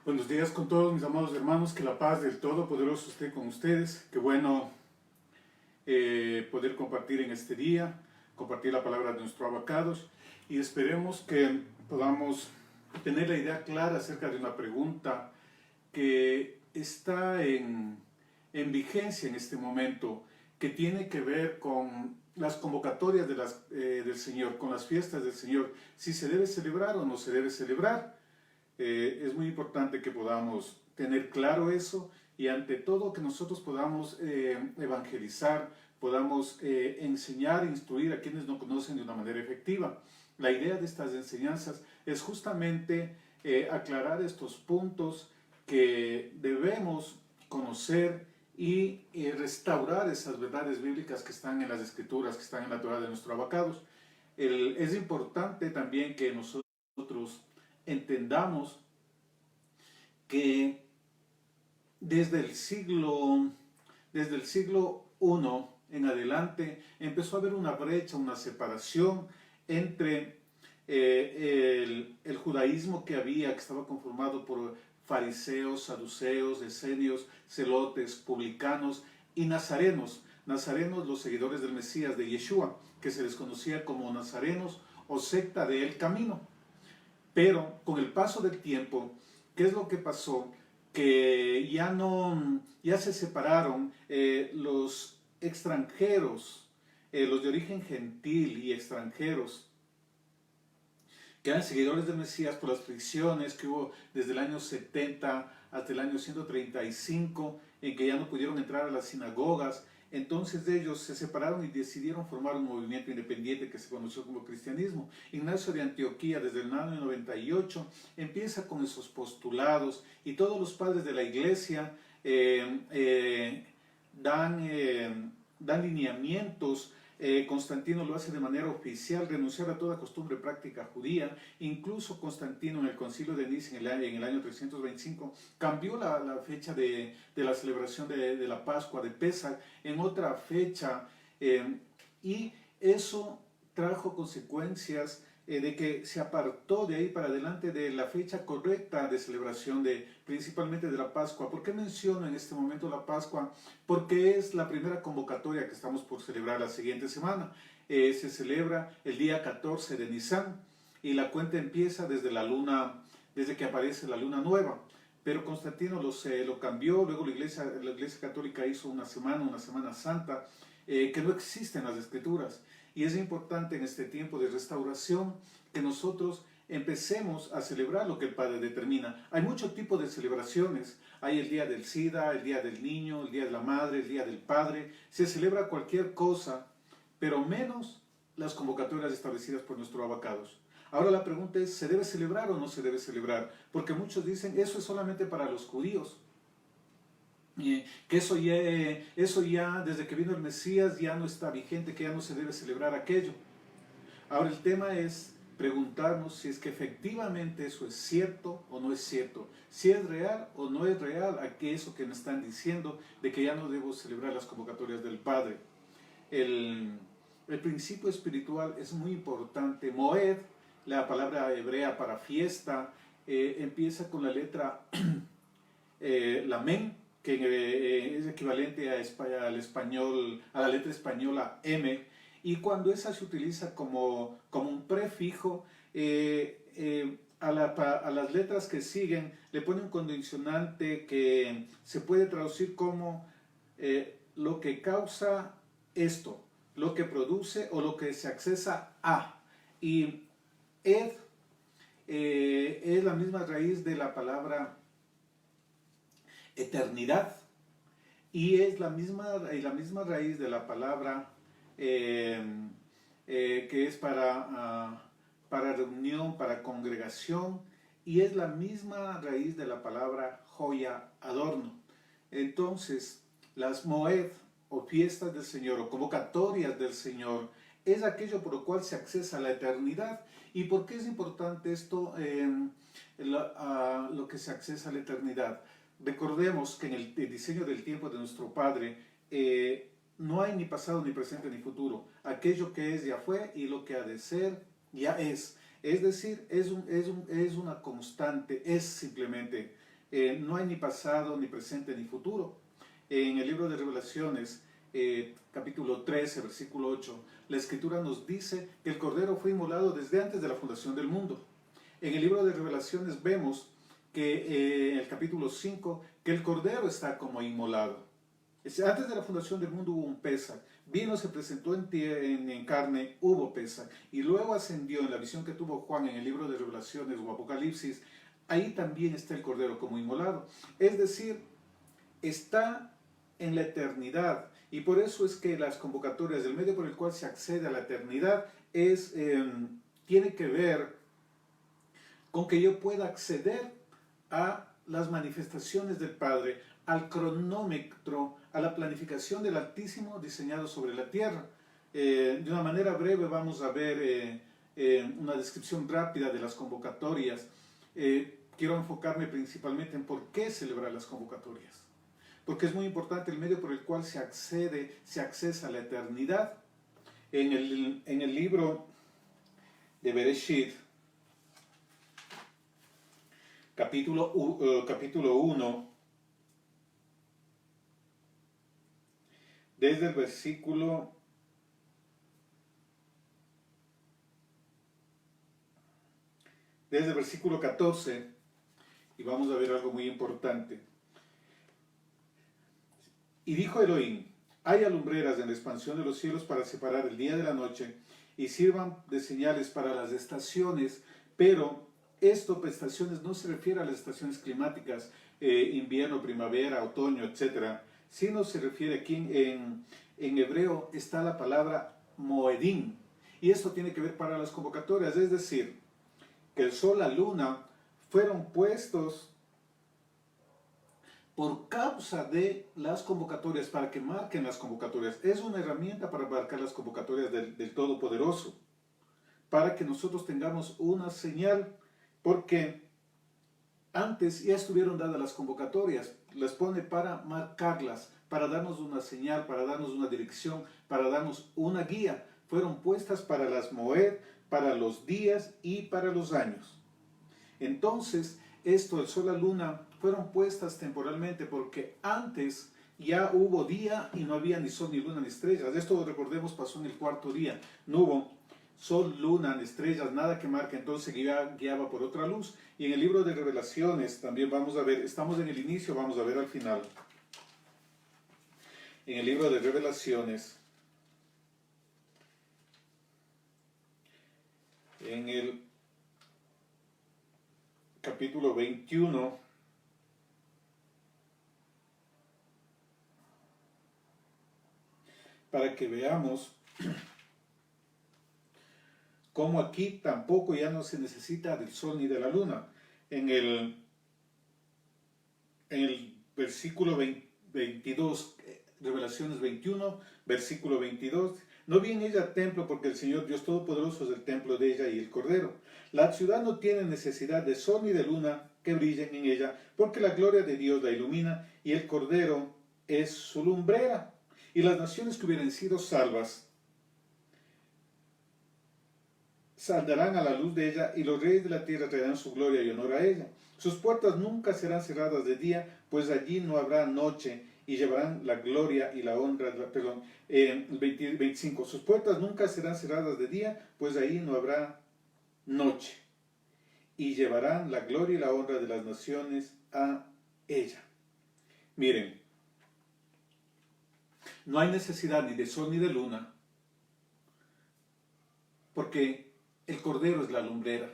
Buenos días con todos mis amados hermanos, que la paz del Todopoderoso esté con ustedes. Qué bueno poder compartir en este día, compartir la palabra de nuestro Abacados, y esperemos que podamos tener la idea clara acerca de una pregunta que está en vigencia en este momento, que tiene que ver con las convocatorias del Señor, con las fiestas del Señor, si se debe celebrar o no se debe celebrar. Es muy importante que podamos tener claro eso y ante todo que nosotros podamos evangelizar, podamos enseñar e instruir a quienes no conocen de una manera efectiva. La idea de estas enseñanzas es justamente aclarar estos puntos que debemos conocer y restaurar esas verdades bíblicas que están en las Escrituras, que están en la Torah de nuestro Abacados. Es importante también que nosotros entendamos que desde el siglo I en adelante empezó a haber una brecha, una separación entre el judaísmo que estaba conformado por fariseos, saduceos, esenios, celotes, publicanos y nazarenos. Nazarenos, los seguidores del Mesías, de Yeshua, que se les conocía como nazarenos o secta del camino. Pero con el paso del tiempo, ¿qué es lo que pasó? Que ya se separaron los extranjeros, los de origen gentil y extranjeros, que eran seguidores del Mesías por las fricciones que hubo desde el año 70 hasta el año 135, en que ya no pudieron entrar a las sinagogas. Entonces ellos se separaron y decidieron formar un movimiento independiente que se conoció como cristianismo. Ignacio de Antioquía, desde el año 98, empieza con esos postulados y todos los padres de la iglesia dan lineamientos. Constantino lo hace de manera oficial, renunciar a toda costumbre práctica judía. Incluso Constantino en el concilio de Nicea en el año 325 cambió la fecha de la celebración de la Pascua, de Pesach, en otra fecha, y eso trajo consecuencias de que se apartó de ahí para adelante de la fecha correcta de celebración principalmente de la Pascua. ¿Por qué menciono en este momento la Pascua? Porque es la primera convocatoria que estamos por celebrar la siguiente semana. Se celebra el día 14 de Nisan y la cuenta empieza desde que aparece la luna nueva. Pero Constantino lo cambió, luego la iglesia católica hizo una semana santa, que no existe en las Escrituras. Y es importante en este tiempo de restauración que nosotros empecemos a celebrar lo que el Padre determina. Hay muchos tipos de celebraciones. Hay el día del SIDA, el día del niño, el día de la madre, el día del padre. Se celebra cualquier cosa, pero menos las convocatorias establecidas por nuestro Abacados. Ahora la pregunta es, ¿se debe celebrar o no se debe celebrar? Porque muchos dicen, eso es solamente para los judíos. Que eso ya, desde que vino el Mesías, ya no está vigente, que ya no se debe celebrar aquello. Ahora el tema es preguntarnos si es que efectivamente eso es cierto o no es cierto, si es real o no es real eso que me están diciendo de que ya no debo celebrar las convocatorias del Padre. El principio espiritual es muy importante. Moed, la palabra hebrea para fiesta, empieza con la letra lamen, que es equivalente al español, a la letra española M, y cuando esa se utiliza como un prefijo, a las letras que siguen le pone un condicionante que se puede traducir como lo que causa esto, lo que produce o lo que se accesa a. Y ed es la misma raíz de la palabra eternidad, y es la misma raíz de la palabra que es para reunión, para congregación, y es la misma raíz de la palabra joya, adorno. Entonces, las moed o fiestas del Señor o convocatorias del Señor es aquello por lo cual se accesa a la eternidad. ¿Y por qué es importante esto, lo que se accesa a la eternidad? Recordemos que en el diseño del tiempo de nuestro Padre no hay ni pasado, ni presente, ni futuro. Aquello que es ya fue y lo que ha de ser ya es. Es decir, es una constante, es simplemente. no hay ni pasado, ni presente, ni futuro. En el libro de Revelaciones, capítulo 13, versículo 8, la Escritura nos dice que el Cordero fue inmolado desde antes de la fundación del mundo. En el libro de Revelaciones vemos que en el capítulo 5, que el Cordero está como inmolado. Antes de la fundación del mundo hubo un Pesaj, vino, se presentó en carne, hubo Pesaj, y luego ascendió en la visión que tuvo Juan en el libro de Revelaciones o Apocalipsis, ahí también está el Cordero como inmolado. Es decir, está en la eternidad, y por eso es que las convocatorias, del medio por el cual se accede a la eternidad, tiene que ver con que yo pueda acceder a las manifestaciones del Padre, al cronómetro, a la planificación del Altísimo diseñado sobre la tierra. De una manera breve vamos a ver una descripción rápida de las convocatorias. Quiero enfocarme principalmente en por qué celebrar las convocatorias. Porque es muy importante el medio por el cual se accesa a la eternidad. En el libro de Bereshit, capítulo 1, desde el versículo 14, y vamos a ver algo muy importante. Y dijo Elohim: haya lumbreras en la expansión de los cielos para separar el día de la noche, y sirvan de señales para las estaciones, pero esto, estaciones, no se refiere a las estaciones climáticas, invierno, primavera, otoño, etc., sino se refiere aquí en hebreo está la palabra moedim, y esto tiene que ver para las convocatorias, es decir, que el sol, la luna, fueron puestos por causa de las convocatorias, para que marquen las convocatorias. Es una herramienta para marcar las convocatorias del Todopoderoso, para que nosotros tengamos una señal, porque antes ya estuvieron dadas las convocatorias, las pone para marcarlas, para darnos una señal, para darnos una dirección, para darnos una guía. Fueron puestas para las moed, para los días y para los años. Entonces, esto, el sol, la luna, fueron puestas temporalmente porque antes ya hubo día y no había ni sol, ni luna, ni estrellas. Esto, recordemos, pasó en el cuarto día. No hubo sol, luna, ni estrellas, nada que marque, entonces guiaba por otra luz. Y en el libro de Revelaciones también vamos a ver, estamos en el inicio, vamos a ver al final. En el libro de Revelaciones, en el capítulo 21, para que veamos cómo aquí tampoco ya no se necesita del sol ni de la luna. En el versículo 22, Revelaciones 21, versículo 22, no vi en ella templo, porque el Señor Dios Todopoderoso es el templo de ella y el Cordero. La ciudad no tiene necesidad de sol ni de luna que brillen en ella, porque la gloria de Dios la ilumina y el Cordero es su lumbrera. Y las naciones que hubieran sido salvas saldrán a la luz de ella, y los reyes de la tierra traerán su gloria y honor a ella. Sus puertas nunca serán cerradas de día, pues allí no habrá noche, y llevarán la gloria y la honra, perdón, 25, sus puertas nunca serán cerradas de día, pues ahí no habrá noche, y llevarán la gloria y la honra de las naciones a ella. Miren, no hay necesidad ni de sol ni de luna, porque el Cordero es la lumbrera.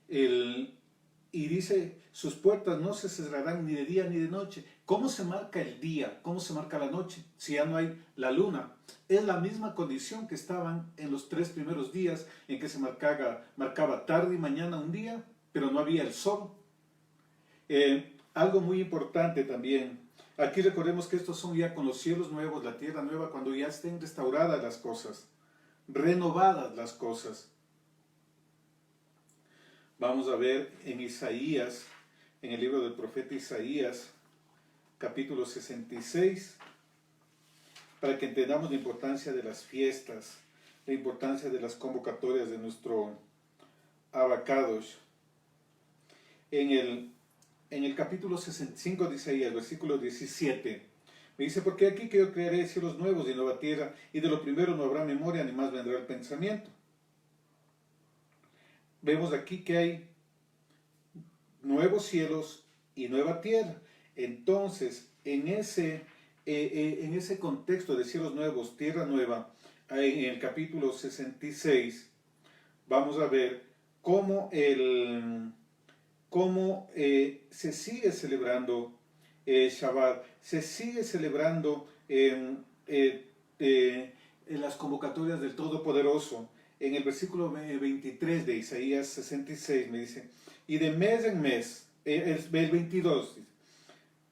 Y dice, sus puertas no se cerrarán ni de día ni de noche. ¿Cómo se marca el día? ¿Cómo se marca la noche? Si ya no hay la luna. Es la misma condición que estaban en los 3 primeros días, en que se marcaba tarde y mañana un día, pero no había el sol. Algo muy importante también. Aquí recordemos que estos son ya con los cielos nuevos, la tierra nueva, cuando ya estén restauradas las cosas, renovadas las cosas. Vamos a ver en Isaías, en el libro del profeta Isaías, capítulo 66, para que entendamos la importancia de las fiestas, la importancia de las convocatorias de nuestro Abacados. En en el capítulo 65 de Isaías, versículo 17, me dice, porque aquí que yo crearé cielos nuevos y nueva tierra, y de lo primero no habrá memoria, ni más vendrá el pensamiento. Vemos aquí que hay nuevos cielos y nueva tierra. Entonces, en ese contexto de cielos nuevos, tierra nueva, en el capítulo 66, vamos a ver cómo, se sigue celebrando Shabbat, se sigue celebrando en las convocatorias del Todopoderoso. En el versículo 23 de Isaías 66 me dice, y de mes en mes, el 22, dice,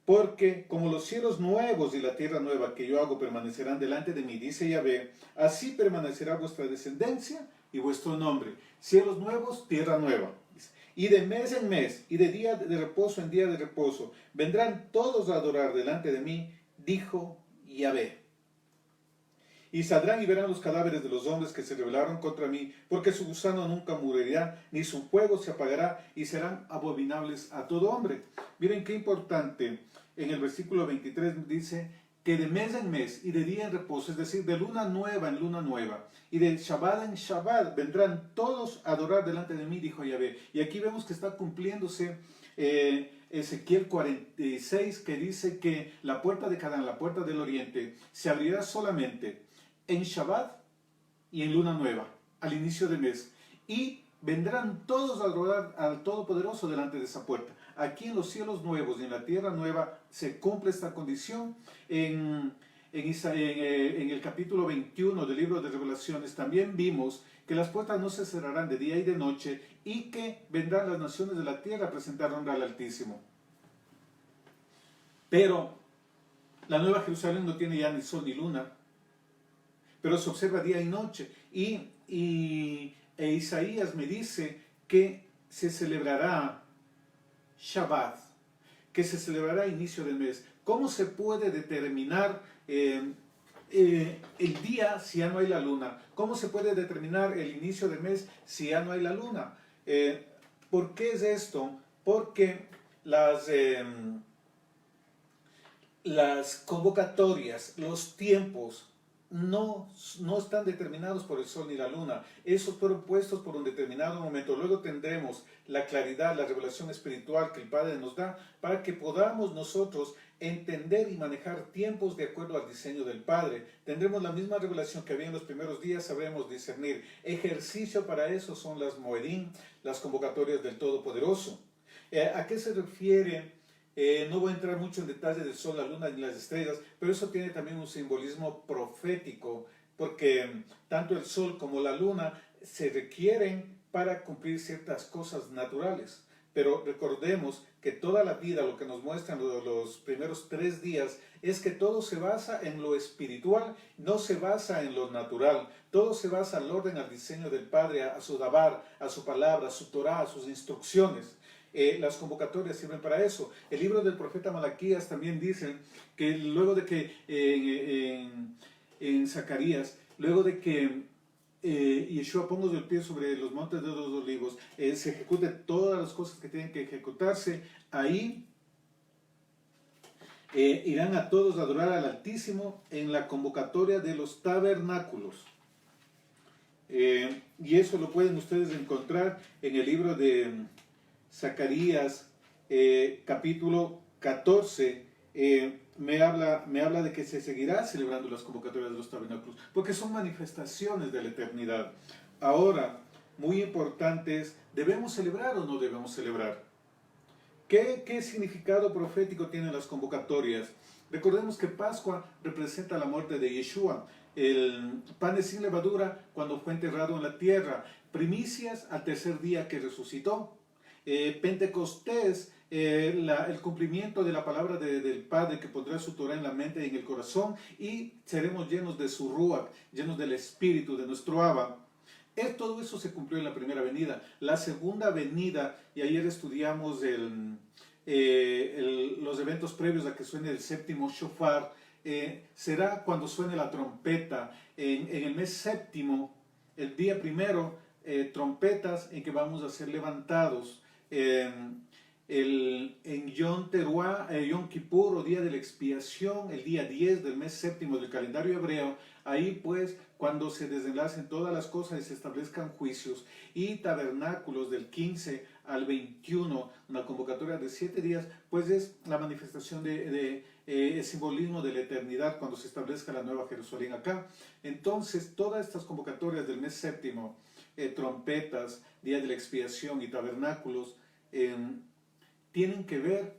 porque como los cielos nuevos y la tierra nueva que yo hago permanecerán delante de mí, dice Yahvé, así permanecerá vuestra descendencia y vuestro nombre. Cielos nuevos, tierra nueva. Y de mes en mes, y de día de reposo en día de reposo, vendrán todos a adorar delante de mí, dijo Yahvé. Y saldrán y verán los cadáveres de los hombres que se rebelaron contra mí, porque su gusano nunca morirá, ni su fuego se apagará, y serán abominables a todo hombre. Miren qué importante, en el versículo 23 dice que de mes en mes y de día en reposo, es decir, de luna nueva en luna nueva, y de Shabbat en Shabbat, vendrán todos a adorar delante de mí, dijo Yahvé. Y aquí vemos que está cumpliéndose Ezequiel 46, que dice que la puerta de Canaán, la puerta del oriente, se abrirá solamente en Shabbat y en luna nueva, al inicio del mes, y vendrán todos a adorar al Todopoderoso delante de esa puerta. Aquí en los cielos nuevos y en la tierra nueva se cumple esta condición. En el capítulo 21 del libro de Revelaciones también vimos que las puertas no se cerrarán de día y de noche, y que vendrán las naciones de la tierra a presentar honra al Altísimo. Pero la Nueva Jerusalén no tiene ya ni sol ni luna, pero se observa día y noche. Isaías me dice que se celebrará Shabbat, que se celebrará inicio del mes. ¿Cómo se puede determinar el día si ya no hay la luna? ¿Cómo se puede determinar el inicio del mes si ya no hay la luna? ¿Por qué es esto? Porque las convocatorias, los tiempos, no están determinados por el sol ni la luna. Esos fueron puestos por un determinado momento. Luego tendremos la claridad, la revelación espiritual que el Padre nos da para que podamos nosotros entender y manejar tiempos de acuerdo al diseño del Padre. Tendremos la misma revelación que había en los primeros días, sabremos discernir. Ejercicio para eso son las Moedim, las convocatorias del Todopoderoso. ¿A qué se refiere? No voy a entrar mucho en detalle del sol, la luna ni las estrellas, pero eso tiene también un simbolismo profético, porque tanto el sol como la luna se requieren para cumplir ciertas cosas naturales. Pero recordemos que toda la vida, lo que nos muestran los primeros 3 días, es que todo se basa en lo espiritual, no se basa en lo natural. Todo se basa al orden, al diseño del Padre, a su dabar, a su palabra, a su Torah, a sus instrucciones. Las convocatorias sirven para eso. El libro del profeta Malaquías también dice que luego de que en Zacarías, luego de que Yeshua ponga el pie sobre los montes de los olivos, se ejecute todas las cosas que tienen que ejecutarse, ahí irán a todos a adorar al Altísimo en la convocatoria de los tabernáculos. Y eso lo pueden ustedes encontrar en el libro de Zacarías, capítulo 14, me habla de que se seguirá celebrando las convocatorias de los tabernáculos, porque son manifestaciones de la eternidad. Ahora, muy importante es, ¿debemos celebrar o no debemos celebrar? ¿Qué significado profético tienen las convocatorias? Recordemos que Pascua representa la muerte de Yeshua, el pan de sin levadura cuando fue enterrado en la tierra, primicias al tercer día que resucitó. Pentecostés, el cumplimiento de la palabra del Padre que pondrá su Torah en la mente y en el corazón, y seremos llenos de su Ruach, llenos del Espíritu, de nuestro Abba. Todo eso se cumplió en la primera venida. La segunda venida, y ayer estudiamos los eventos previos a que suene el séptimo shofar, será cuando suene la trompeta en el mes séptimo, el día primero, trompetas en que vamos a ser levantados. en Yom Teruah, Yom Kippur o Día de la Expiación, el día 10 del mes séptimo del calendario hebreo, ahí pues cuando se desenlacen todas las cosas y se establezcan juicios, y tabernáculos del 15 al 21, una convocatoria de 7 días, pues es la manifestación de el simbolismo de la eternidad cuando se establezca la nueva Jerusalén acá. Entonces todas estas convocatorias del mes séptimo, trompetas, Día de la Expiación y tabernáculos, tienen que ver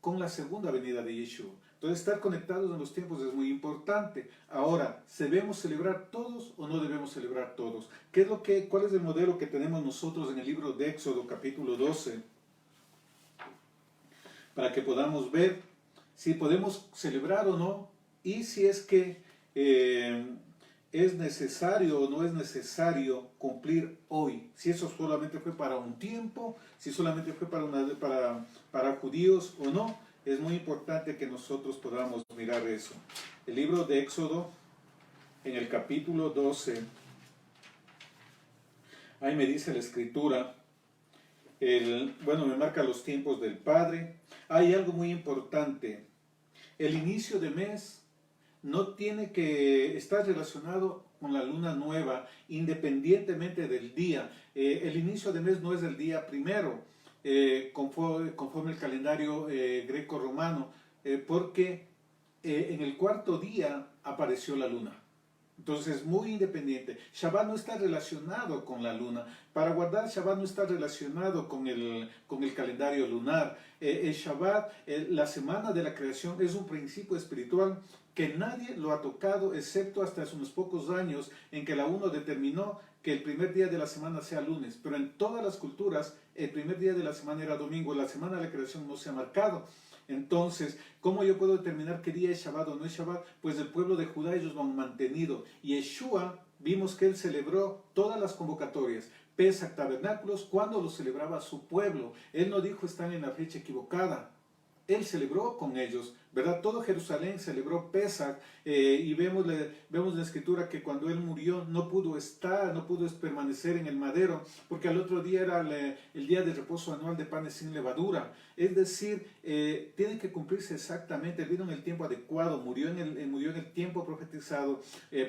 con la segunda venida de Yeshua. Entonces, estar conectados en los tiempos es muy importante. Ahora, ¿debemos celebrar todos o no debemos celebrar todos? ¿Cuál es el modelo que tenemos nosotros en el libro de Éxodo, capítulo 12? Para que podamos ver si podemos celebrar o no, y si es que es necesario o no es necesario cumplir hoy. Si eso solamente fue para un tiempo, si solamente fue para judíos o no. Es muy importante que nosotros podamos mirar eso. El libro de Éxodo, en el capítulo 12, ahí me dice la escritura, me marca los tiempos del Padre. Hay algo muy importante. El inicio de mes no tiene que estar relacionado con la luna nueva, independientemente del día. El inicio de mes no es el día primero, conforme el calendario greco-romano, porque en el cuarto día apareció la luna. Entonces, muy independiente. Shabbat no está relacionado con la luna. Para guardar Shabbat no está relacionado con el calendario lunar. El Shabbat, la semana de la creación, es un principio espiritual que nadie lo ha tocado, excepto hasta hace unos pocos años, en que la UNO determinó que el primer día de la semana sea lunes. Pero en todas las culturas, el primer día de la semana era domingo. La semana de la creación no se ha marcado. Entonces, ¿cómo yo puedo determinar qué día es Shabbat o no es Shabbat? Pues el pueblo de Judá ellos lo han mantenido. Y Yeshua, vimos que él celebró todas las convocatorias, Pesach, tabernáculos, cuando lo celebraba su pueblo. Él no dijo están en la fecha equivocada. Él celebró con ellos, ¿verdad? Todo Jerusalén celebró Pesach, y vemos en la escritura que cuando él murió no pudo permanecer en el madero, porque al otro día era el día de reposo anual de panes sin levadura. Es decir, tiene que cumplirse exactamente, él vino en el tiempo adecuado, murió en el tiempo profetizado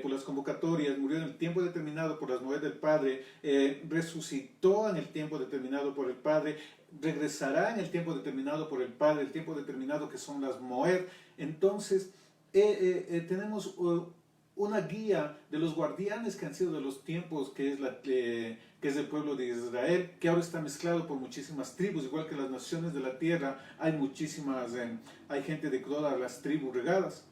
por las convocatorias, murió en el tiempo determinado por las mujeres del Padre, resucitó en el tiempo determinado por el Padre, regresará en el tiempo determinado por el Padre, el tiempo determinado que son las Moed. Entonces, tenemos una guía de los guardianes que han sido de los tiempos, que es el pueblo de Israel, que ahora está mezclado por muchísimas tribus, igual que las naciones de la tierra, hay gente de todas las tribus regadas.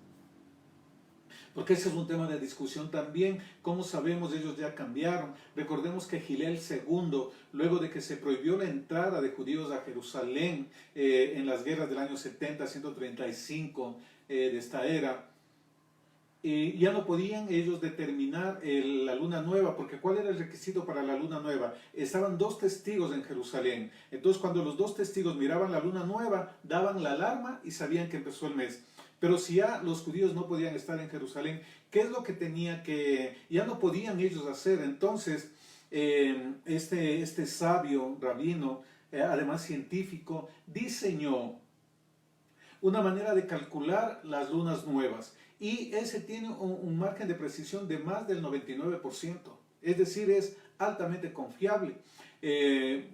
Porque ese es un tema de discusión también. ¿Cómo sabemos? Ellos ya cambiaron. Recordemos que Gilel II, luego de que se prohibió la entrada de judíos a Jerusalén en las guerras del año 70, 135 de esta era, ya no podían ellos determinar la luna nueva, porque ¿cuál era el requisito para la luna nueva? Estaban 2 testigos en Jerusalén. Entonces, cuando los 2 testigos miraban la luna nueva, daban la alarma y sabían que empezó el mes. Pero si ya los judíos no podían estar en Jerusalén, ¿qué es lo que ya no podían ellos hacer? Entonces, este sabio, rabino, además científico, diseñó una manera de calcular las lunas nuevas. Y ese tiene un margen de precisión de más del 99%. Es decir, es altamente confiable.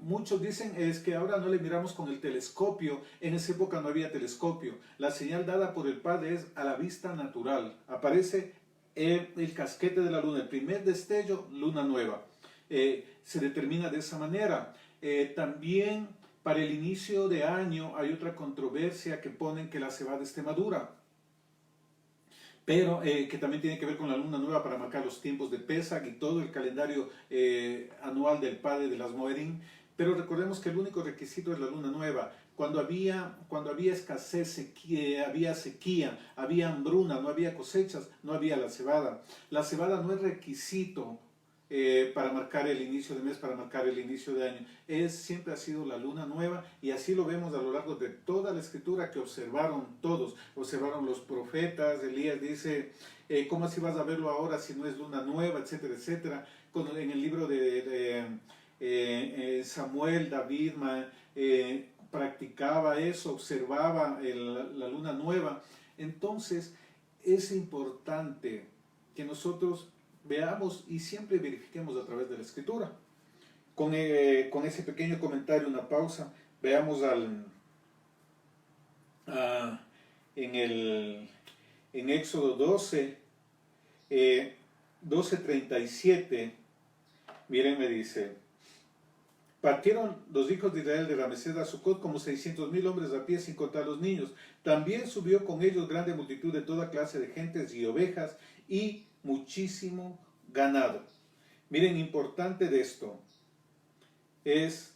Muchos dicen es que ahora no le miramos con el telescopio. En esa época no había telescopio. La señal dada por el Padre es a la vista natural. Aparece el casquete de la luna, el primer destello, luna nueva. Se determina de esa manera. También para el inicio de año hay otra controversia que ponen que la cebada esté madura, pero que también tiene que ver con la luna nueva para marcar los tiempos de Pesach y todo el calendario anual del Padre de las Moedim. Pero recordemos que el único requisito es la luna nueva. Cuando había escasez, había sequía, había hambruna, no había cosechas, no había la cebada. La cebada no es requisito para marcar el inicio de mes, para marcar el inicio de año. Siempre ha sido la luna nueva, y así lo vemos a lo largo de toda la escritura, que observaron todos, observaron los profetas. Elías dice, ¿cómo así vas a verlo ahora si no es luna nueva?, etcétera, etcétera. En el libro de Samuel, David, practicaba eso, observaba la luna nueva. Entonces es importante que nosotros veamos y siempre verifiquemos a través de la Escritura. Con ese pequeño comentario, una pausa, veamos en Éxodo 12, 12:37, miren, me dice: partieron los hijos de Israel de Ramesés a Sucot como 600,000 hombres a pie, sin contar los niños. También subió con ellos grande multitud de toda clase de gentes y ovejas y muchísimo ganado. Miren, importante de esto es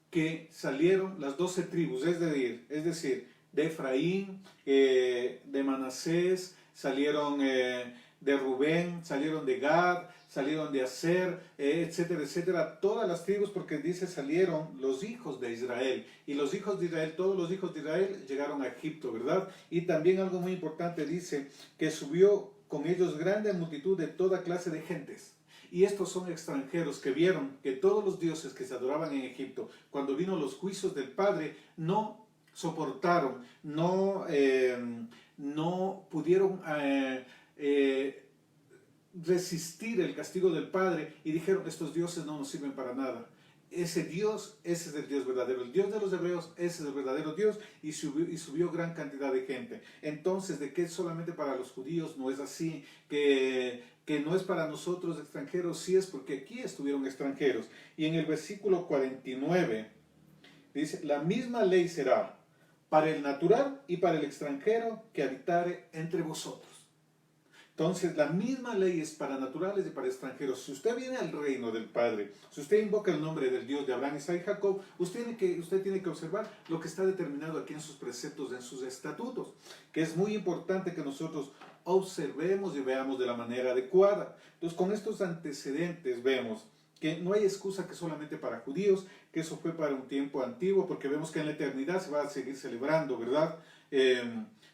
que salieron las 12 tribus, es decir, de Efraín, de Manasés, salieron de Rubén, salieron de Gad, salieron de Aser, etcétera, etcétera, todas las tribus, porque dice salieron los hijos de Israel, y los hijos de Israel, todos los hijos de Israel llegaron a Egipto, ¿verdad? Y también algo muy importante dice que subió con ellos grande multitud de toda clase de gentes. Y estos son extranjeros que vieron que todos los dioses que se adoraban en Egipto, cuando vino los juicios del Padre, no soportaron, no pudieron resistir el castigo del Padre y dijeron: estos dioses no nos sirven para nada. Ese Dios, ese es el Dios verdadero. El Dios de los hebreos, ese es el verdadero Dios, y subió gran cantidad de gente. Entonces, ¿de qué solamente para los judíos? No es así, que no es para nosotros extranjeros, sí es porque aquí estuvieron extranjeros. Y en el versículo 49 dice: la misma ley será para el natural y para el extranjero que habitare entre vosotros. Entonces, la misma ley es para naturales y para extranjeros. Si usted viene al reino del Padre, si usted invoca el nombre del Dios de Abraham, Isaac y Jacob, usted tiene que observar lo que está determinado aquí en sus preceptos, en sus estatutos, que es muy importante que nosotros observemos y veamos de la manera adecuada. Entonces, con estos antecedentes vemos que no hay excusa que solamente para judíos, que eso fue para un tiempo antiguo, porque vemos que en la eternidad se va a seguir celebrando, ¿verdad?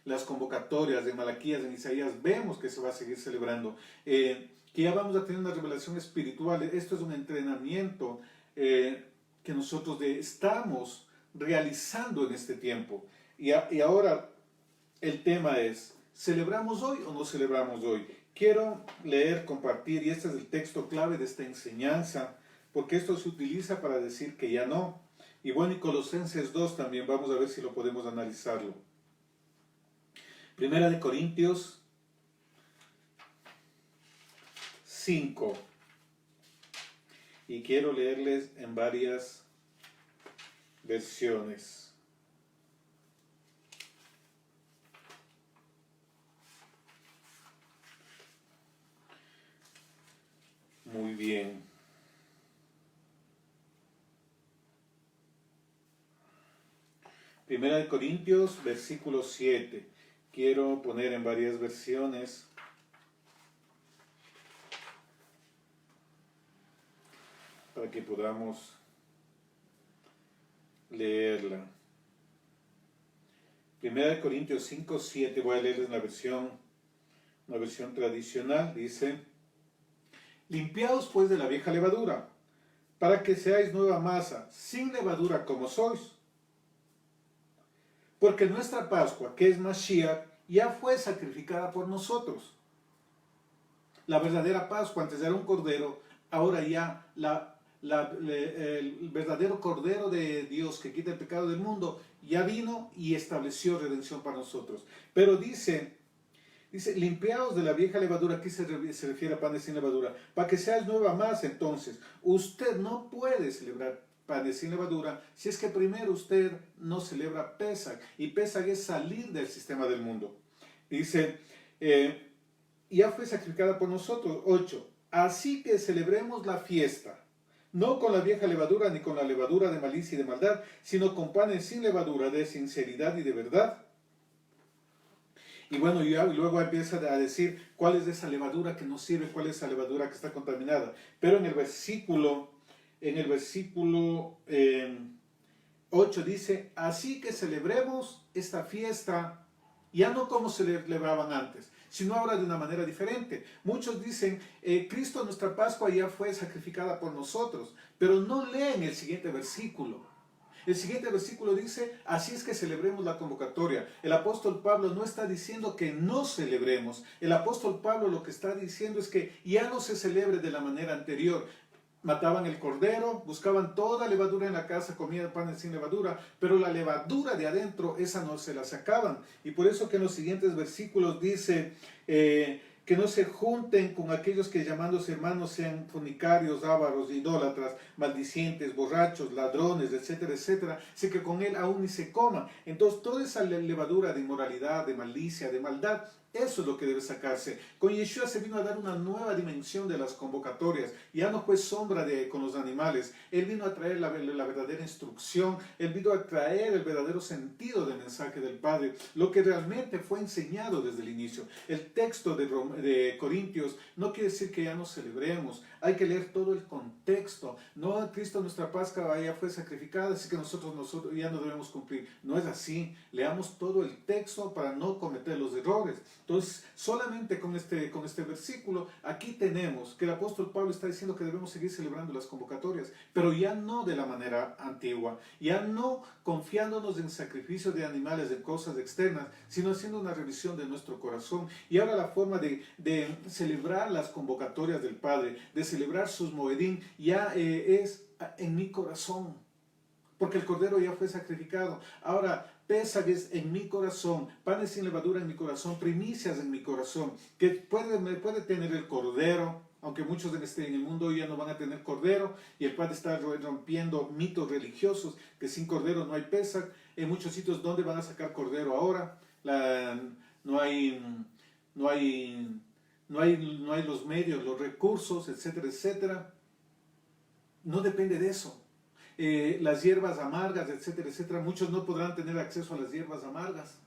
Las convocatorias de Malaquías, en Isaías, vemos que se va a seguir celebrando, que ya vamos a tener una revelación espiritual. Esto es un entrenamiento que nosotros estamos realizando en este tiempo. Y ahora el tema es: ¿celebramos hoy o no celebramos hoy? Quiero leer, compartir, y este es el texto clave de esta enseñanza, porque esto se utiliza para decir que ya no. Y bueno, y Colosenses 2 también, vamos a ver si lo podemos analizarlo. Primera de Corintios 5. Y quiero leerles en varias versiones. Muy bien. Primera de Corintios, versículo 7. Quiero poner en varias versiones. Para que podamos leerla. Primera de Corintios 5, 7. Voy a leerles una versión tradicional. Dice: limpiaos pues de la vieja levadura, para que seáis nueva masa, sin levadura como sois. Porque nuestra Pascua, que es Mashiach, ya fue sacrificada por nosotros. La verdadera Pascua antes era un cordero, ahora ya el verdadero Cordero de Dios que quita el pecado del mundo ya vino y estableció redención para nosotros. Pero dice, limpiaos de la vieja levadura. Aquí se refiere a panes sin levadura, para que seáis nueva masa. Entonces, usted no puede celebrar panes sin levadura si es que primero usted no celebra Pesaj, y Pesaj es salir del sistema del mundo. Dice, ya fue sacrificada por nosotros. 8. Así que celebremos la fiesta, no con la vieja levadura ni con la levadura de malicia y de maldad, sino con panes sin levadura, de sinceridad y de verdad. Y bueno, y luego empieza a decir cuál es esa levadura que nos sirve, cuál es esa levadura que está contaminada. Pero en el versículo 8 dice: así que celebremos esta fiesta, ya no como se celebraban antes, sino ahora de una manera diferente. Muchos dicen, Cristo nuestra Pascua ya fue sacrificada por nosotros, pero no leen el siguiente versículo. El siguiente versículo dice, así es que celebremos la convocatoria. El apóstol Pablo no está diciendo que no celebremos. El apóstol Pablo lo que está diciendo es que ya no se celebre de la manera anterior. Mataban el cordero, buscaban toda levadura en la casa, comían panes sin levadura, pero la levadura de adentro, esa no se la sacaban. Y por eso que en los siguientes versículos dice que no se junten con aquellos que llamándose hermanos sean fornicarios, ávaros, idólatras, maldicientes, borrachos, ladrones, etcétera, etcétera. Así que con él aún ni se coma. Entonces toda esa levadura de inmoralidad, de malicia, de maldad, eso es lo que debe sacarse. Con Yeshua se vino a dar una nueva dimensión de las convocatorias. Ya no fue sombra con los animales. Él vino a traer la verdadera instrucción. Él vino a traer el verdadero sentido del mensaje del Padre. Lo que realmente fue enseñado desde el inicio. El texto de Corintios no quiere decir que ya no celebremos. Hay que leer todo el contexto. No, Cristo nuestra Pascua ya fue sacrificada, así que nosotros ya no debemos cumplir. No es así. Leamos todo el texto para no cometer los errores. Entonces, solamente con este versículo, aquí tenemos que el apóstol Pablo está diciendo que debemos seguir celebrando las convocatorias, pero ya no de la manera antigua, ya no confiándonos en sacrificios de animales, en cosas externas, sino haciendo una revisión de nuestro corazón. Y ahora la forma de celebrar las convocatorias del Padre, de celebrar sus moedín, ya es en mi corazón, porque el cordero ya fue sacrificado. Ahora, pésages en mi corazón, panes sin levadura en mi corazón, primicias en mi corazón, que puede tener el cordero, aunque muchos en el mundo ya no van a tener cordero, y el Padre está rompiendo mitos religiosos, que sin cordero no hay pesaj. En muchos sitios, ¿dónde van a sacar cordero ahora? No hay los medios, los recursos, etcétera, etcétera. No depende de eso. Las hierbas amargas, etcétera, etcétera. Muchos no podrán tener acceso a las hierbas amargas.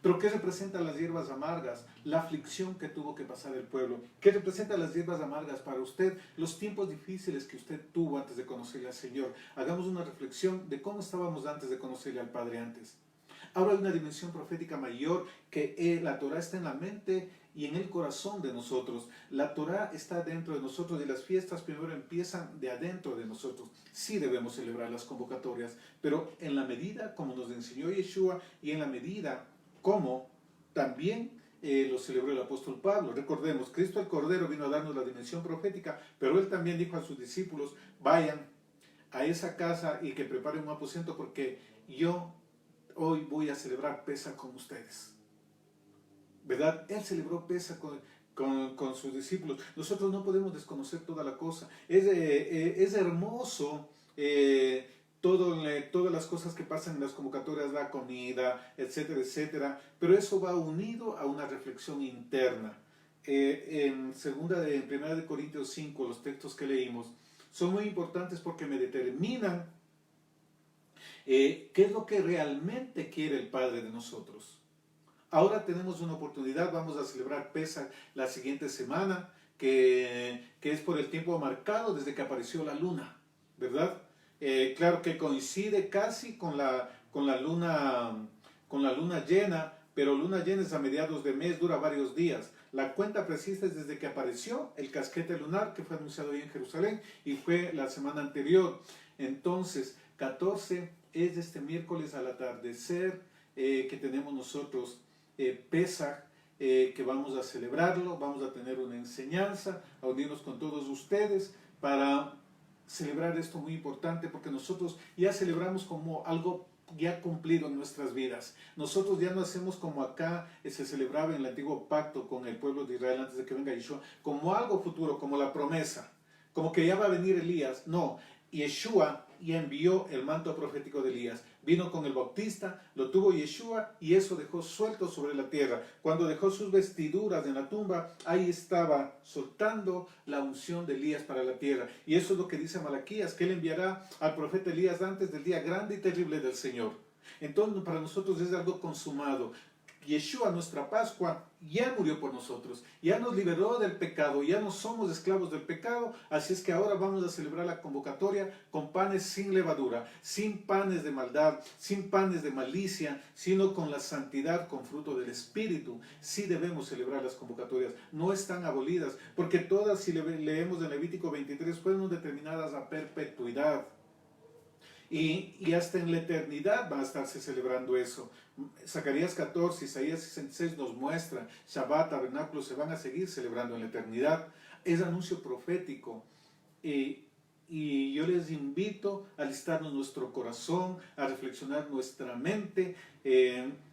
¿Pero qué representan las hierbas amargas? La aflicción que tuvo que pasar el pueblo. ¿Qué representan las hierbas amargas para usted? Los tiempos difíciles que usted tuvo antes de conocerle al Señor. Hagamos una reflexión de cómo estábamos antes de conocerle al Padre antes. Ahora hay una dimensión profética mayor, que la Torah está en la mente y en el corazón de nosotros. La Torah está dentro de nosotros y las fiestas primero empiezan de adentro de nosotros. Sí debemos celebrar las convocatorias, pero en la medida como nos enseñó Yeshua y en la medida como también lo celebró el apóstol Pablo. Recordemos, Cristo el Cordero vino a darnos la dimensión profética, pero Él también dijo a sus discípulos, vayan a esa casa y que preparen un aposento porque yo hoy voy a celebrar Pesaj con ustedes. ¿Verdad? Él celebró Pesaj con sus discípulos. Nosotros no podemos desconocer toda la cosa. Es hermoso todas las cosas que pasan en las convocatorias, la comida, etcétera, etcétera, pero eso va unido a una reflexión interna. En Primera de Corintios 5, los textos que leímos son muy importantes porque me determinan qué es lo que realmente quiere el Padre de nosotros. Ahora tenemos una oportunidad, vamos a celebrar Pesaj la siguiente semana, que es por el tiempo marcado desde que apareció la luna, ¿verdad? Claro que coincide casi con la luna llena, pero luna llena es a mediados de mes, dura varios días. La cuenta precisa es desde que apareció el casquete lunar, que fue anunciado ahí en Jerusalén, y fue la semana anterior. Entonces, 14 es este miércoles al atardecer que tenemos nosotros Pesaj, que vamos a celebrarlo, vamos a tener una enseñanza, a unirnos con todos ustedes para celebrar esto muy importante, porque nosotros ya celebramos como algo ya cumplido en nuestras vidas. Nosotros ya no hacemos como acá se celebraba en el antiguo pacto con el pueblo de Israel antes de que venga Yeshua, como algo futuro, como la promesa, como que ya va a venir Elías. No, Yeshua ya envió el manto profético de Elías. Vino con el Bautista, lo tuvo Yeshua y eso dejó suelto sobre la tierra. Cuando dejó sus vestiduras en la tumba, ahí estaba soltando la unción de Elías para la tierra. Y eso es lo que dice Malaquías, que él enviará al profeta Elías antes del día grande y terrible del Señor. Entonces para nosotros es algo consumado. Yeshua, nuestra Pascua, ya murió por nosotros, ya nos liberó del pecado, ya no somos esclavos del pecado, así es que ahora vamos a celebrar la convocatoria con panes sin levadura, sin panes de maldad, sin panes de malicia, sino con la santidad, con fruto del Espíritu. Sí debemos celebrar las convocatorias, no están abolidas, porque todas, si leemos en Levítico 23, fueron determinadas a perpetuidad. Y hasta en la eternidad va a estarse celebrando eso. Zacarías 14, Isaías 66 nos muestra, Shabbat, tabernáculos se van a seguir celebrando en la eternidad. Es anuncio profético. Y yo les invito a alistarnos nuestro corazón, a reflexionar nuestra mente,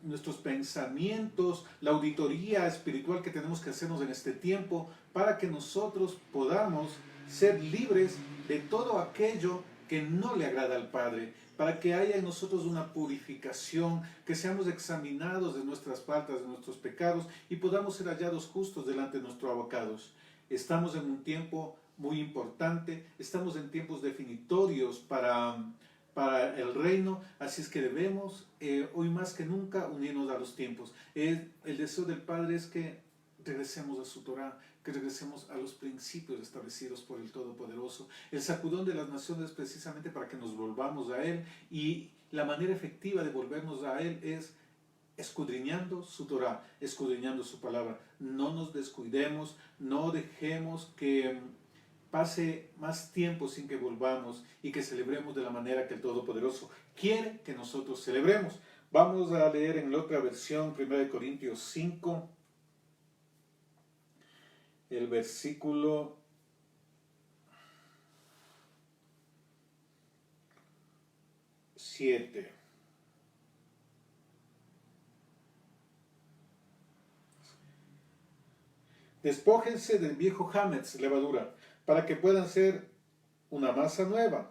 nuestros pensamientos, la auditoría espiritual que tenemos que hacernos en este tiempo, para que nosotros podamos ser libres de todo aquello que no le agrada al Padre, para que haya en nosotros una purificación, que seamos examinados de nuestras faltas, de nuestros pecados, y podamos ser hallados justos delante de nuestro abocados. Estamos en un tiempo muy importante, estamos en tiempos definitorios para el reino, así es que debemos, hoy más que nunca, unirnos a los tiempos. El deseo del Padre es que regresemos a su Torah, que regresemos a los principios establecidos por el Todopoderoso. El sacudón de las naciones precisamente para que nos volvamos a Él, y la manera efectiva de volvernos a Él es escudriñando su Torah, escudriñando su palabra. No nos descuidemos, no dejemos que pase más tiempo sin que volvamos y que celebremos de la manera que el Todopoderoso quiere que nosotros celebremos. Vamos a leer en la otra versión, 1 Corintios 5, el versículo 7. Despójense del viejo hametz, levadura, para que puedan ser una masa nueva.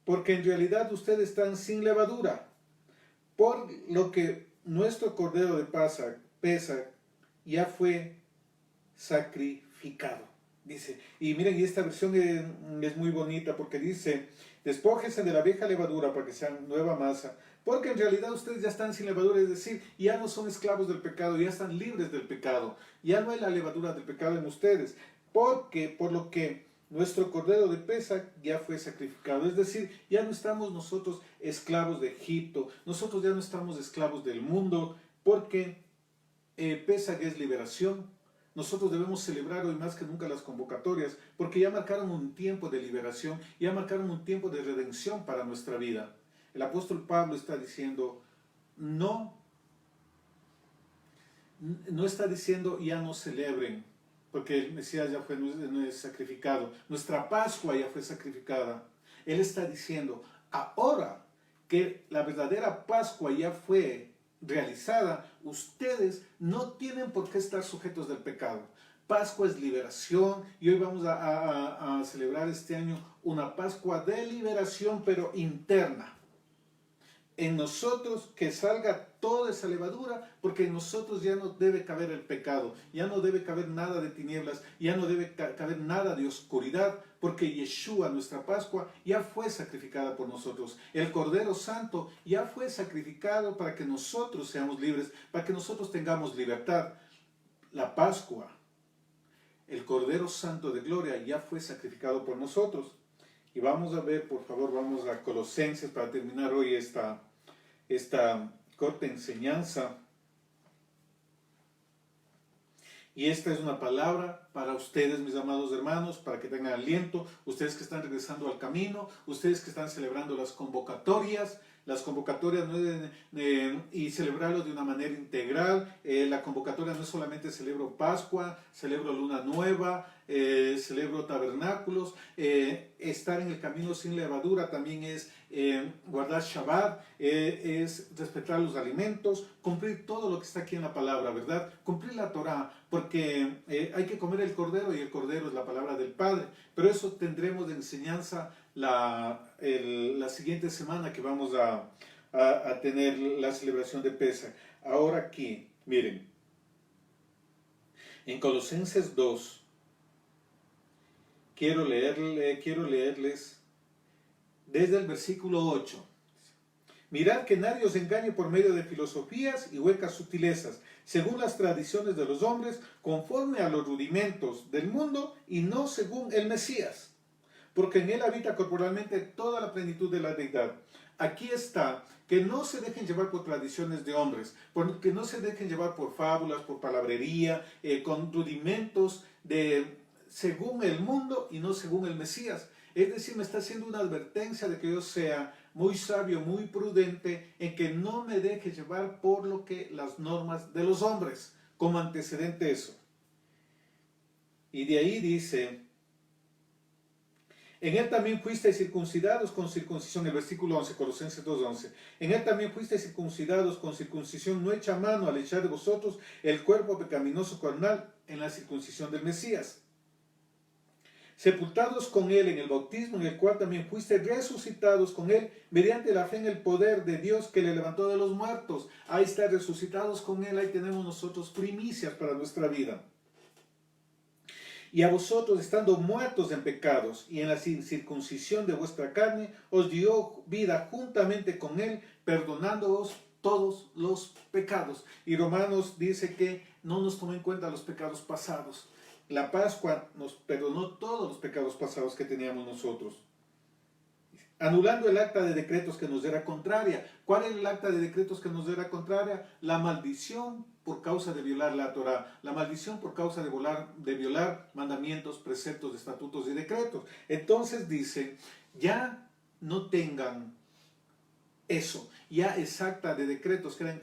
Porque en realidad ustedes están sin levadura, por lo que nuestro cordero de Pesaj ya fue sacrificado. Dice, y miren, y esta versión es muy bonita porque dice, despójense de la vieja levadura para que sean nueva masa, porque en realidad ustedes ya están sin levadura, es decir, ya no son esclavos del pecado, ya están libres del pecado, ya no hay la levadura del pecado en ustedes, porque por lo que nuestro cordero de Pesaj ya fue sacrificado, es decir, ya no estamos nosotros esclavos de Egipto, nosotros ya no estamos esclavos del mundo, porque Pesaj es liberación. Nosotros debemos celebrar hoy más que nunca las convocatorias, porque ya marcaron un tiempo de liberación, ya marcaron un tiempo de redención para nuestra vida. El apóstol Pablo está diciendo, no está diciendo ya no celebren, porque el Mesías ya fue sacrificado, nuestra Pascua ya fue sacrificada. Él está diciendo, ahora que la verdadera Pascua ya fue realizada, ustedes no tienen por qué estar sujetos del pecado. Pascua es liberación, y hoy vamos a celebrar este año una Pascua de liberación, pero interna. En nosotros que salga toda esa levadura, porque en nosotros ya no debe caber el pecado, ya no debe caber nada de tinieblas, ya no debe caber nada de oscuridad, porque Yeshua, nuestra Pascua, ya fue sacrificada por nosotros. El Cordero Santo ya fue sacrificado para que nosotros seamos libres, para que nosotros tengamos libertad. La Pascua, el Cordero Santo de Gloria, ya fue sacrificado por nosotros. Y vamos a ver, por favor, vamos a Colosenses para terminar hoy esta corta enseñanza. Y esta es una palabra para ustedes, mis amados hermanos, para que tengan aliento, ustedes que están regresando al camino, ustedes que están celebrando las convocatorias no es y celebrarlo de una manera integral. La convocatoria no es solamente celebro Pascua, celebro Luna Nueva, celebro tabernáculos. Estar en el camino sin levadura también es guardar Shabbat, es respetar los alimentos, cumplir todo lo que está aquí en la palabra, ¿verdad? Cumplir la Torah, porque hay que comer el cordero, y el cordero es la palabra del Padre. Pero eso tendremos de enseñanza la siguiente semana, que vamos a tener la celebración de Pesaj. Ahora aquí, miren, en Colosenses 2, quiero leerles desde el versículo 8. Mirad que nadie os engañe por medio de filosofías y huecas sutilezas, según las tradiciones de los hombres, conforme a los rudimentos del mundo y no según el Mesías, porque en él habita corporalmente toda la plenitud de la deidad. Aquí está, que no se dejen llevar por tradiciones de hombres, que no se dejen llevar por fábulas, por palabrería, con rudimentos de según el mundo y no según el Mesías. Es decir, me está haciendo una advertencia de que yo sea muy sabio, muy prudente, en que no me deje llevar por lo que las normas de los hombres, como antecedente eso. Y de ahí dice, en él también fuisteis circuncidados con circuncisión, el versículo 11, Colosenses 2:11. En él también fuisteis circuncidados con circuncisión no hecha a mano al echar de vosotros el cuerpo pecaminoso carnal en la circuncisión del Mesías. Sepultados con él en el bautismo, en el cual también fuisteis resucitados con él mediante la fe en el poder de Dios que le levantó de los muertos. Ahí está, resucitados con él, ahí tenemos nosotros primicias para nuestra vida. Y a vosotros, estando muertos en pecados y en la circuncisión de vuestra carne, os dio vida juntamente con él, perdonándoos todos los pecados. Y Romanos dice que no nos tomó en cuenta los pecados pasados. La Pascua nos perdonó todos los pecados pasados que teníamos nosotros. Anulando el acta de decretos que nos era contraria. ¿Cuál es el acta de decretos que nos era contraria? La maldición por causa de violar la Torá, la maldición por causa de violar mandamientos, preceptos, estatutos y decretos. Entonces dice, ya no tengan eso, ya exacta de decretos que era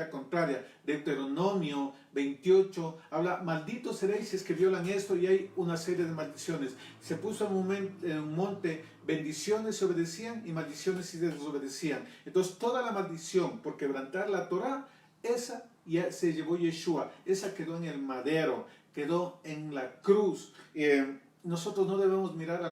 contraria. Deuteronomio 28 habla, malditos seréis si es que violan esto, y hay una serie de maldiciones. Se puso en un monte, bendiciones se obedecían y maldiciones se desobedecían. Entonces toda la maldición por quebrantar la Torá, esa ya se llevó Yeshua, esa quedó en el madero, quedó en la cruz. Nosotros no debemos mirar a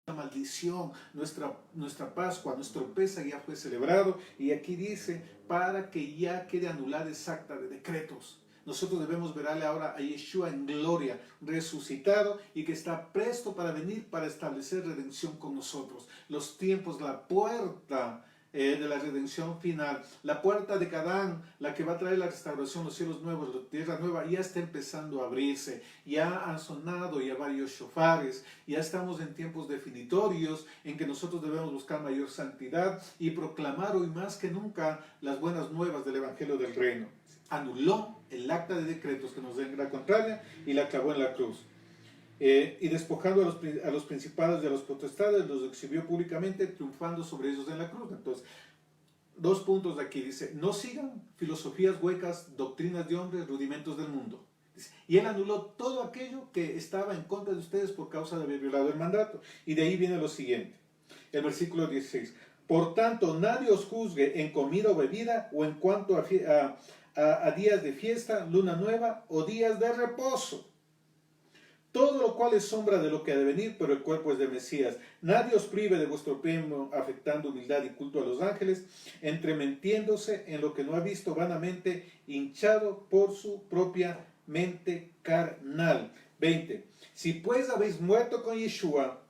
la maldición, nuestra Pascua, nuestro Pesaj ya fue celebrado, y aquí dice, para que ya quede anulada exacta de decretos. Nosotros debemos verle ahora a Yeshua en gloria, resucitado, y que está presto para venir para establecer redención con nosotros. Los tiempos, la puerta de la redención final, la puerta de Canaán, la que va a traer la restauración, los cielos nuevos, la tierra nueva, ya está empezando a abrirse. Ya han sonado ya varios shofares, ya estamos en tiempos definitorios en que nosotros debemos buscar mayor santidad y proclamar hoy más que nunca las buenas nuevas del Evangelio del Reino. Anuló el acta de decretos que nos era contraria y la clavó en la cruz. Y despojando a los principados y a los potestades, los exhibió públicamente, triunfando sobre ellos en la cruz. Entonces, dos puntos de aquí. Dice, no sigan filosofías huecas, doctrinas de hombres, rudimentos del mundo. Dice, y él anuló todo aquello que estaba en contra de ustedes por causa de haber violado el mandato. Y de ahí viene lo siguiente, el versículo 16. Por tanto, nadie os juzgue en comida o bebida, o en cuanto a días de fiesta, luna nueva, o días de reposo. Todo lo cual es sombra de lo que ha de venir, pero el cuerpo es de Mesías. Nadie os prive de vuestro premio, afectando humildad y culto a los ángeles, entremetiéndose en lo que no ha visto vanamente, hinchado por su propia mente carnal. 20. Si pues habéis muerto con Yeshua,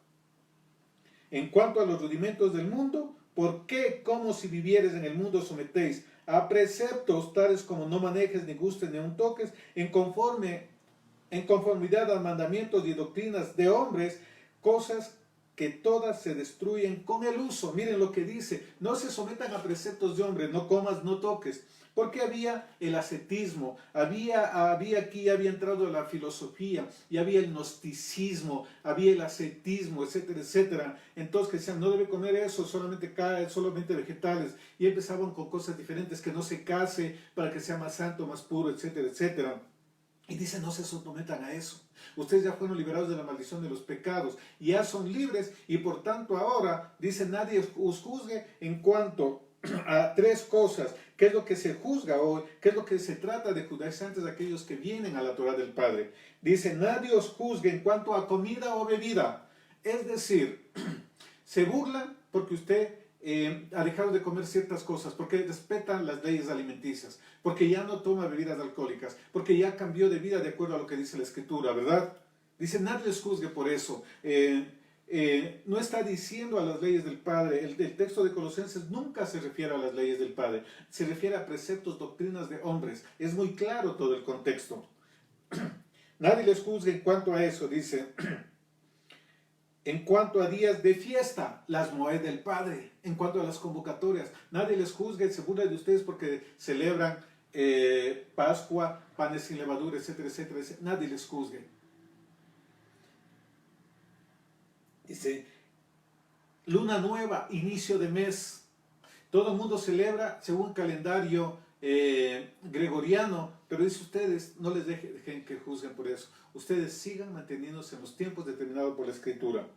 en cuanto a los rudimentos del mundo, ¿por qué, como si vivieres en el mundo, sometéis a preceptos tales como no manejes, ni gustes, ni aun toques, en conformidad a mandamientos y doctrinas de hombres, cosas que todas se destruyen con el uso? Miren lo que dice, no se sometan a preceptos de hombres, no comas, no toques, porque había el ascetismo, había entrado la filosofía, y había el gnosticismo, había el ascetismo, etcétera, etcétera. Entonces que decían, no debe comer eso, solamente vegetales, y empezaban con cosas diferentes, que no se case para que sea más santo, más puro, etcétera, etcétera. Y dice, no se sometan a eso. Ustedes ya fueron liberados de la maldición de los pecados, ya son libres, y por tanto ahora, dice, nadie os juzgue en cuanto a tres cosas. ¿Qué es lo que se juzga hoy? ¿Qué es lo que se trata de juzgarse antes de aquellos que vienen a la Torah del Padre? Dice, nadie os juzgue en cuanto a comida o bebida. Es decir, se burlan porque usted ha dejado de comer ciertas cosas, porque respetan las leyes alimenticias, porque ya no toma bebidas alcohólicas, porque ya cambió de vida de acuerdo a lo que dice la Escritura, ¿verdad? Dice, nadie les juzgue por eso. no está diciendo a las leyes del Padre. El texto de Colosenses nunca se refiere a las leyes del Padre, se refiere a preceptos, doctrinas de hombres. Es muy claro todo el contexto. Nadie les juzgue en cuanto a eso, dice. En cuanto a días de fiesta, las moed del Padre. En cuanto a las convocatorias, nadie les juzgue, se burla de ustedes porque celebran Pascua, panes sin levadura, etcétera, etcétera, etcétera. Nadie les juzgue. Dice, luna nueva, inicio de mes. Todo el mundo celebra según calendario gregoriano, pero dice ustedes, no les dejen que juzguen por eso. Ustedes sigan manteniéndose en los tiempos determinados por la Escritura.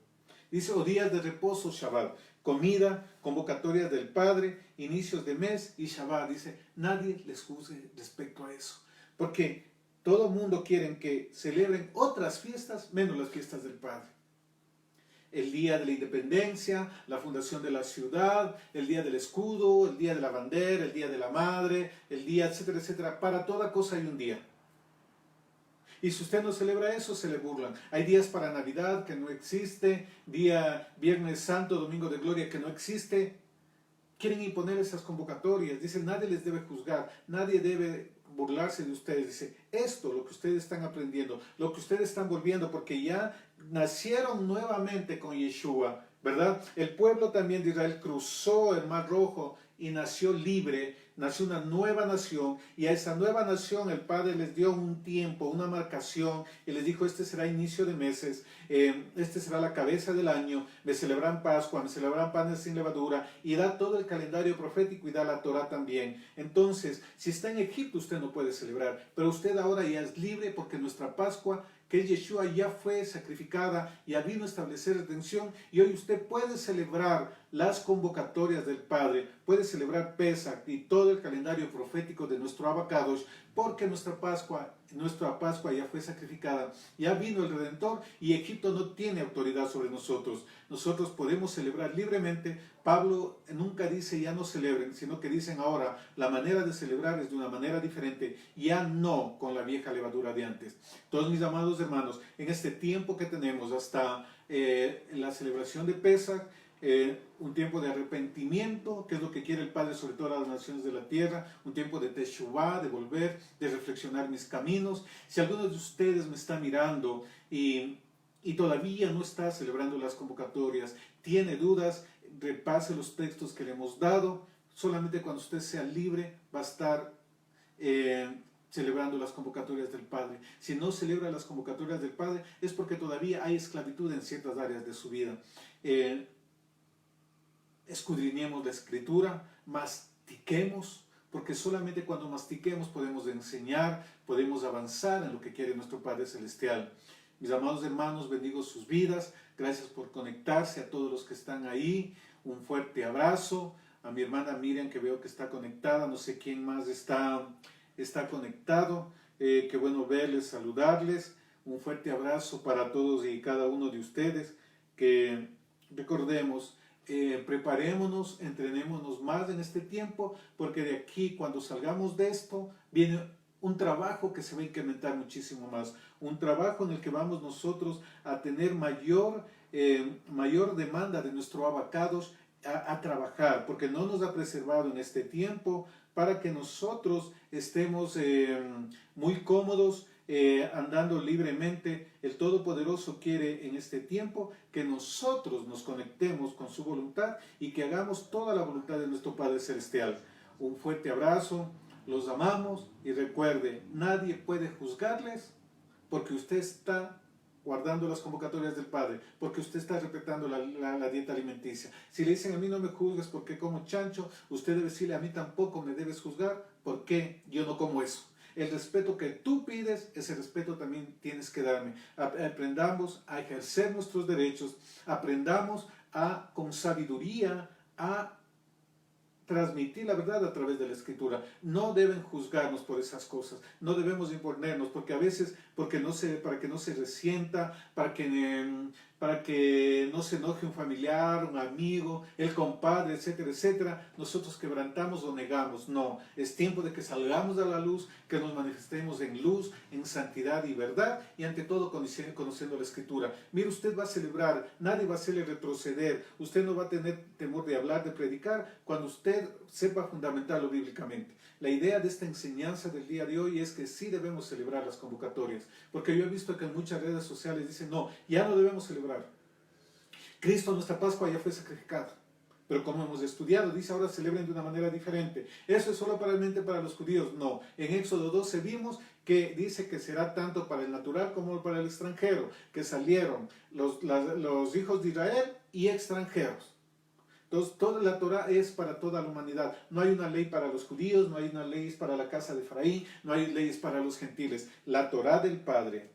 Dice, o días de reposo, Shabbat, comida, convocatorias del Padre, inicios de mes y Shabbat. Dice, nadie les juzgue respecto a eso, porque todo el mundo quiere que celebren otras fiestas menos las fiestas del Padre. El día de la independencia, la fundación de la ciudad, el día del escudo, el día de la bandera, el día de la madre, el día, etcétera, etcétera. Para toda cosa hay un día. Y si usted no celebra eso, se le burlan. Hay días para Navidad que no existe, día Viernes Santo, Domingo de Gloria que no existe. Quieren imponer esas convocatorias. Dicen, nadie les debe juzgar, nadie debe burlarse de ustedes. Dice, esto, lo que ustedes están aprendiendo, lo que ustedes están volviendo, porque ya nacieron nuevamente con Yeshua, ¿verdad? El pueblo también de Israel cruzó el Mar Rojo y nació libre, nació una nueva nación, y a esa nueva nación el Padre les dio un tiempo, una marcación, y les dijo, este será inicio de meses, este será la cabeza del año, me celebran Pascua, me celebran panes sin levadura, y da todo el calendario profético y da la Torah también. Entonces, si está en Egipto, usted no puede celebrar, pero usted ahora ya es libre porque nuestra Pascua, que es Yeshua, ya fue sacrificada, ya vino a establecer redención, y hoy usted puede celebrar las convocatorias del Padre, puede celebrar Pesach y todo el calendario profético de nuestro Abacadosh, porque nuestra Pascua ya fue sacrificada, ya vino el Redentor, y Egipto no tiene autoridad sobre nosotros. Nosotros podemos celebrar libremente. Pablo nunca dice ya no celebren, sino que dicen ahora la manera de celebrar es de una manera diferente, ya no con la vieja levadura de antes. Todos mis amados hermanos, en este tiempo que tenemos hasta la celebración de Pesach, un tiempo de arrepentimiento, que es lo que quiere el Padre sobre todas las naciones de la tierra, un tiempo de teshuvah, de volver, de reflexionar mis caminos. Si alguno de ustedes me está mirando y todavía no está celebrando las convocatorias, tiene dudas, repase los textos que le hemos dado. Solamente cuando usted sea libre va a estar celebrando las convocatorias del Padre. Si no celebra las convocatorias del Padre es porque todavía hay esclavitud en ciertas áreas de su vida. Escudriñemos la Escritura, mastiquemos, porque solamente cuando mastiquemos podemos enseñar, podemos avanzar en lo que quiere nuestro Padre Celestial. Mis amados hermanos, bendigo sus vidas. Gracias por conectarse, a todos los que están ahí. Un fuerte abrazo. A mi hermana Miriam, que veo que está conectada. No sé quién más está conectado. Qué bueno verles, saludarles. Un fuerte abrazo para todos y cada uno de ustedes. Que recordemos, preparémonos, entrenémonos más en este tiempo, porque de aquí, cuando salgamos de esto, viene un trabajo que se va a incrementar muchísimo más, un trabajo en el que vamos nosotros a tener mayor demanda de nuestro abacados a trabajar, porque no nos ha preservado en este tiempo para que nosotros estemos muy cómodos, andando libremente. El Todopoderoso quiere en este tiempo que nosotros nos conectemos con su voluntad y que hagamos toda la voluntad de nuestro Padre Celestial. Un fuerte abrazo, los amamos, y recuerde, nadie puede juzgarles porque usted está guardando las convocatorias del Padre, porque usted está respetando la dieta alimenticia. Si le dicen, a mí no me juzgues porque como chancho, usted debe decirle, a mí tampoco me debes juzgar porque yo no como eso. El respeto que tú pides, ese respeto también tienes que darme. Aprendamos a ejercer nuestros derechos, aprendamos con sabiduría a transmitir la verdad a través de la Escritura. No deben juzgarnos por esas cosas, no debemos imponernos, porque a veces para que no se resienta, para que no se enoje un familiar, un amigo, el compadre, etcétera, etcétera, nosotros quebrantamos o negamos. No, es tiempo de que salgamos a la luz, que nos manifestemos en luz, en santidad y verdad, y ante todo conociendo la Escritura. Mire, usted va a celebrar, nadie va a hacerle retroceder, usted no va a tener temor de hablar, de predicar, cuando usted sepa fundamentarlo bíblicamente. La idea de esta enseñanza del día de hoy es que sí debemos celebrar las convocatorias, porque yo he visto que en muchas redes sociales dicen, no, ya no debemos celebrar. Cristo, nuestra Pascua, ya fue sacrificado. Pero como hemos estudiado, dice ahora celebren de una manera diferente. ¿Eso es solamente para los judíos? No. En Éxodo 12 vimos que dice que será tanto para el natural como para el extranjero, que salieron los hijos de Israel y extranjeros. Entonces, toda la Torah es para toda la humanidad. No hay una ley para los judíos, no hay una ley para la casa de Efraín, no hay leyes para los gentiles. La Torah del Padre,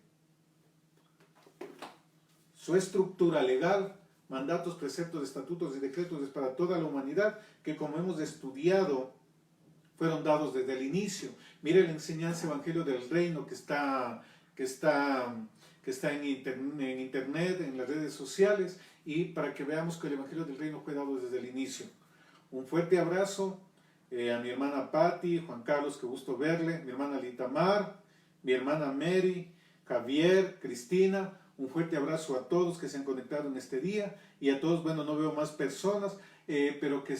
su estructura legal, mandatos, preceptos, estatutos y decretos es para toda la humanidad, que como hemos estudiado, fueron dados desde el inicio. Mire la enseñanza Evangelio del Reino que está en internet, en las redes sociales, y para que veamos que el Evangelio del Reino fue dado desde el inicio. Un fuerte abrazo a mi hermana Patti, Juan Carlos, que gusto verle, mi hermana Litamar, mi hermana Mary, Javier, Cristina. Un fuerte abrazo a todos que se han conectado en este día, y a todos, bueno, no veo más personas, pero que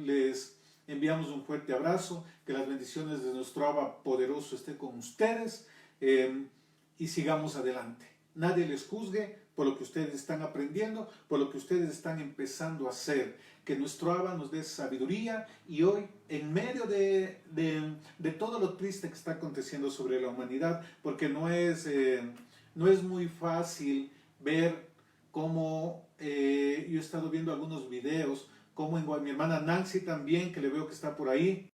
les enviamos un fuerte abrazo, que las bendiciones de nuestro Abba poderoso estén con ustedes, y sigamos adelante. Nadie les juzgue por lo que ustedes están aprendiendo, por lo que ustedes están empezando a hacer. Que nuestro Abba nos dé sabiduría, y hoy, en medio de todo lo triste que está aconteciendo sobre la humanidad, porque no es muy fácil ver cómo, yo he estado viendo algunos videos, como mi hermana Nancy también, que le veo que está por ahí,